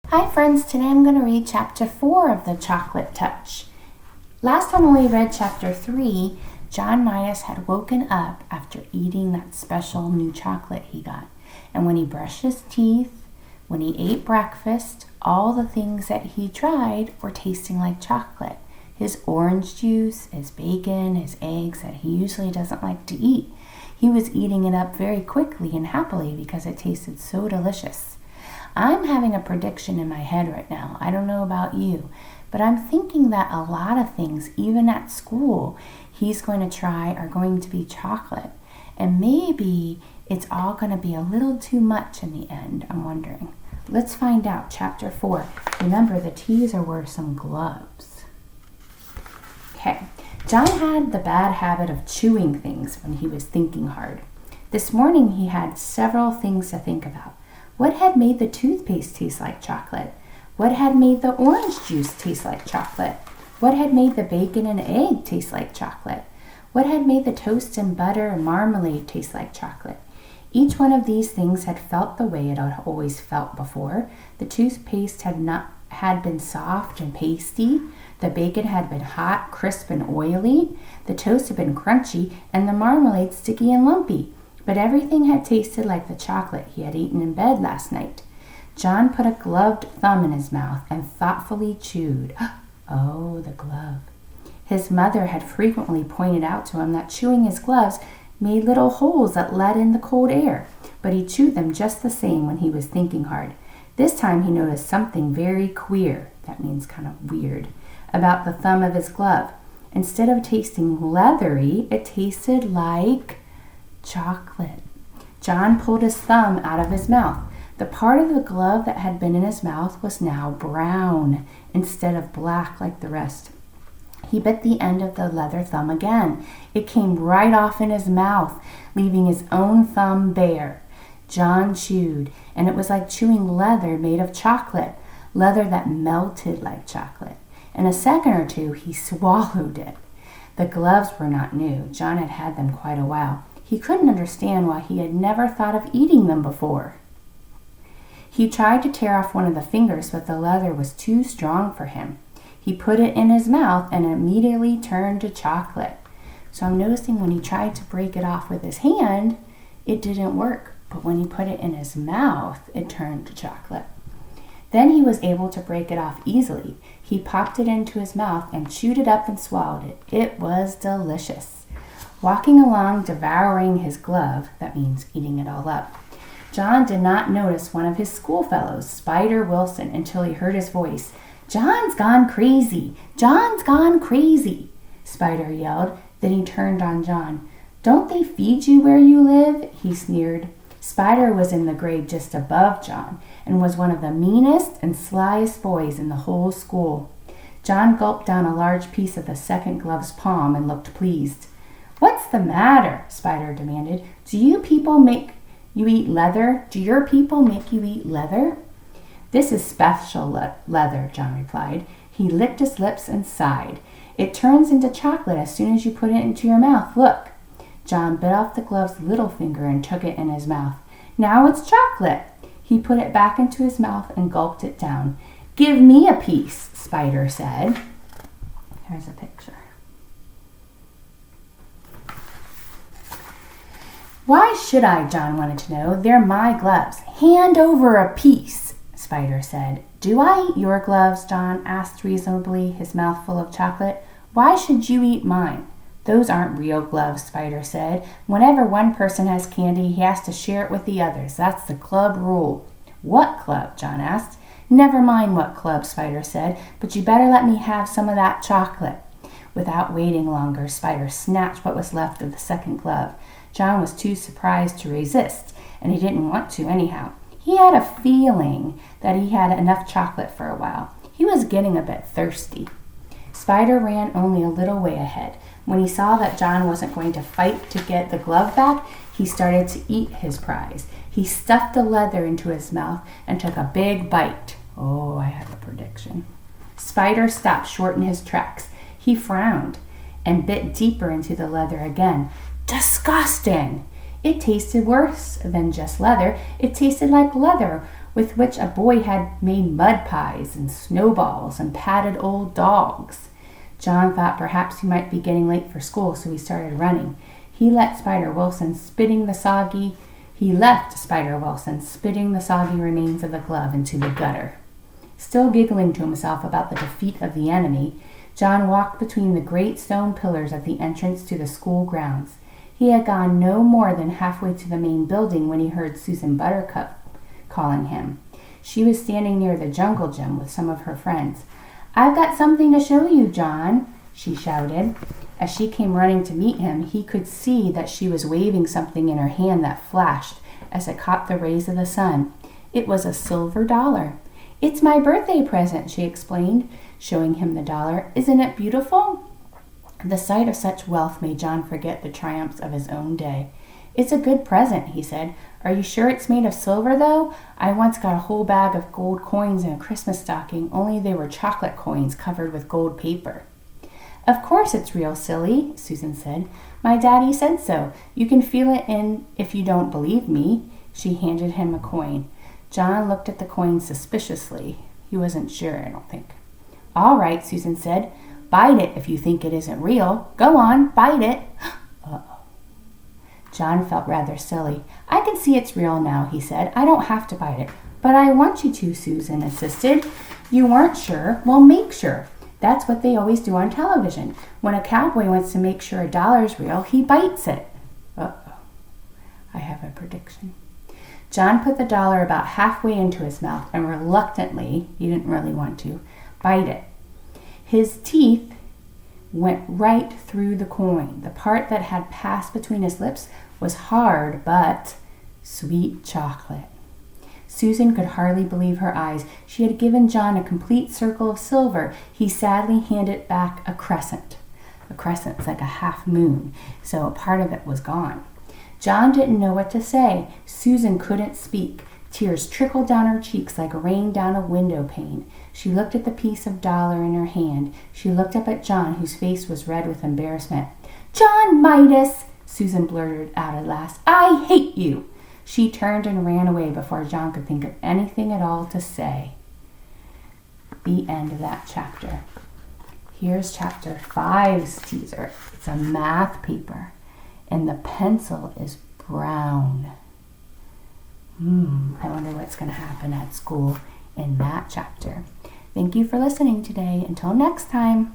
Hi friends, today I'm going to read chapter 4 of the Chocolate Touch. Last time when we read chapter 3, John Midas had woken up after eating that special new chocolate he got. And when he brushed his teeth, when he ate breakfast, all the things that he tried were tasting like chocolate. His orange juice, his bacon, his eggs that he usually doesn't like to eat. He was eating it up very quickly and happily because it tasted so delicious. I'm having a prediction in my head right now. I don't know about you, but I'm thinking that a lot of things, even at school, he's going to try are going to be chocolate. And maybe it's all going to be a little too much in the end, I'm wondering. Let's find out. Chapter 4. Remember, the teaser were some gloves. Okay. John had the bad habit of chewing things when he was thinking hard. This morning he had several things to think about. What had made the toothpaste taste like chocolate? What had made the orange juice taste like chocolate? What had made the bacon and egg taste like chocolate? What had made the toast and butter and marmalade taste like chocolate? Each one of these things had felt the way it had always felt before. The toothpaste had been soft and pasty. The bacon had been hot, crisp, and oily. The toast had been crunchy, and the marmalade sticky and lumpy. But everything had tasted like the chocolate he had eaten in bed last night. John put a gloved thumb in his mouth and thoughtfully chewed. Oh, the glove. His mother had frequently pointed out to him that chewing his gloves made little holes that let in the cold air, but he chewed them just the same when he was thinking hard. This time he noticed something very queer, that means kind of weird, about the thumb of his glove. Instead of tasting leathery, it tasted like chocolate. John pulled his thumb out of his mouth. The part of the glove that had been in his mouth was now brown instead of black like the rest. He bit the end of the leather thumb again. It came right off in his mouth, leaving his own thumb bare. John chewed, and it was like chewing leather made of chocolate, leather that melted like chocolate. In a second or two, he swallowed it. The gloves were not new. John had had them quite a while. He couldn't understand why he had never thought of eating them before. He tried to tear off one of the fingers, but the leather was too strong for him. He put it in his mouth and it immediately turned to chocolate. So I'm noticing when he tried to break it off with his hand, it didn't work. But when he put it in his mouth, it turned to chocolate. Then he was able to break it off easily. He popped it into his mouth and chewed it up and swallowed it. It was delicious. Walking along, devouring his glove, that means eating it all up, John did not notice one of his schoolfellows, Spider Wilson, until he heard his voice. "John's gone crazy! John's gone crazy!" Spider yelled. Then he turned on John. "Don't they feed you where you live?" he sneered. Spider was in the grade just above John and was one of the meanest and slyest boys in the whole school. John gulped down a large piece of the second glove's palm and looked pleased. "What's the matter?" Spider demanded. "Do you people make you eat leather? Do your people make you eat leather?" "This is special leather," John replied. He licked his lips and sighed. "It turns into chocolate as soon as you put it into your mouth. Look." John bit off the glove's little finger and took it in his mouth. "Now it's chocolate." He put it back into his mouth and gulped it down. "Give me a piece," Spider said. Here's a picture. "Why should I?" John wanted to know. "They're my gloves." "Hand over a piece," Spider said. "Do I eat your gloves?" John asked reasonably, his mouth full of chocolate. "Why should you eat mine?" "Those aren't real gloves," Spider said. "Whenever one person has candy, he has to share it with the others. That's the club rule." "What club?" John asked. "Never mind what club," Spider said, "but you better let me have some of that chocolate." Without waiting longer, Spider snatched what was left of the second glove. John was too surprised to resist, and he didn't want to anyhow. He had a feeling that he had enough chocolate for a while. He was getting a bit thirsty. Spider ran only a little way ahead. When he saw that John wasn't going to fight to get the glove back, he started to eat his prize. He stuffed the leather into his mouth and took a big bite. Oh, I have a prediction. Spider stopped short in his tracks. He frowned and bit deeper into the leather again. Disgusting! It tasted worse than just leather. It tasted like leather with which a boy had made mud pies and snowballs and patted old dogs. John thought perhaps he might be getting late for school, so he started running. He left Spider Wilson spitting the soggy remains of the glove into the gutter. Still giggling to himself about the defeat of the enemy, John walked between the great stone pillars at the entrance to the school grounds. He had gone no more than halfway to the main building when he heard Susan Buttercup calling him. She was standing near the jungle gym with some of her friends. "I've got something to show you, John," she shouted. As she came running to meet him, he could see that she was waving something in her hand that flashed as it caught the rays of the sun. It was a silver dollar. "It's my birthday present," she explained, showing him the dollar. "Isn't it beautiful?" The sight of such wealth made John forget the triumphs of his own day. "It's a good present," he said. "Are you sure it's made of silver, though? I once got a whole bag of gold coins in a Christmas stocking, only they were chocolate coins covered with gold paper." "Of course it's real, silly," Susan said. "My daddy said so. You can feel it in if you don't believe me." She handed him a coin. John looked at the coin suspiciously. He wasn't sure, I don't think. "All right," Susan said. "Bite it if you think it isn't real. Go on, bite it." Uh-oh. John felt rather silly. "I can see it's real now," he said. "I don't have to bite it." "But I want you to," Susan insisted. "You weren't sure? Well, make sure. That's what they always do on television. When a cowboy wants to make sure a dollar's real, he bites it." Uh-oh. I have a prediction. John put the dollar about halfway into his mouth and reluctantly, he didn't really want to, bite it. His teeth went right through the coin. The part that had passed between his lips was hard but sweet chocolate. Susan could hardly believe her eyes. She had given John a complete circle of silver. He sadly handed back a crescent. A crescent's like a half moon, so a part of it was gone. John didn't know what to say. Susan couldn't speak. Tears trickled down her cheeks like rain down a window pane. She looked at the piece of dollar in her hand. She looked up at John, whose face was red with embarrassment. "John Midas," Susan blurted out at last, "I hate you." She turned and ran away before John could think of anything at all to say. The end of that chapter. Here's chapter 5's teaser. It's a math paper, and the pencil is brown. I wonder what's going to happen at school in that chapter. Thank you for listening today. Until next time.